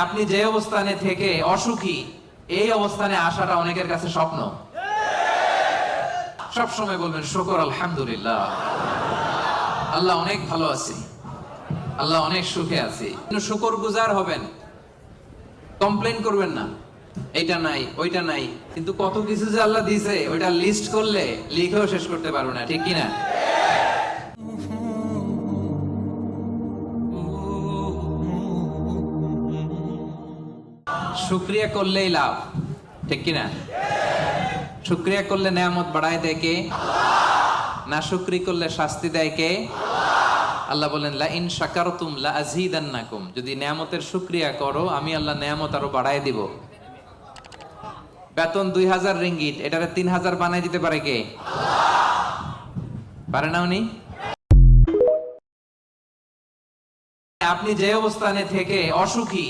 আপনি যে অবস্থানে থেকে অসুখী, এই অবস্থানে আসাটা অনেকের কাছে স্বপ্ন। সব সময় বলবেন শুকর আলহামদুলিল্লাহ, আল্লাহ অনেক ভালো আছে, আল্লাহ অনেক সুখে আছে। শুকর গুজার হবেন, কমপ্লেন করবেন না এইটা নাই ওইটা নাই। কিন্তু কত কিছু যে আল্লাহ দিয়েছে ওইটা লিস্ট করলে লিখেও শেষ করতে পারবো না, ঠিক কিনা? শুকরিয়া করলেই লাভ, ঠিক কিনা? শুকরিয়া করলে নেয়ামত বাড়ায় দেয় কে? না শুকরি করলে শাস্তি দেয় কে? আল্লাহ বলেন লা ইন শাকারতুম লা আযীদান্নাকুম, যদি নেয়ামতের শুকরিয়া করো আমি আল্লাহ নেয়ামত আরো বাড়ায় দিব। বেতন 2000 রিঙ্গিট, এটারে 3000 বানায় দিতে পারে কে? পারে না উনি? আপনি যে অবস্থানে থেকে অসুখী,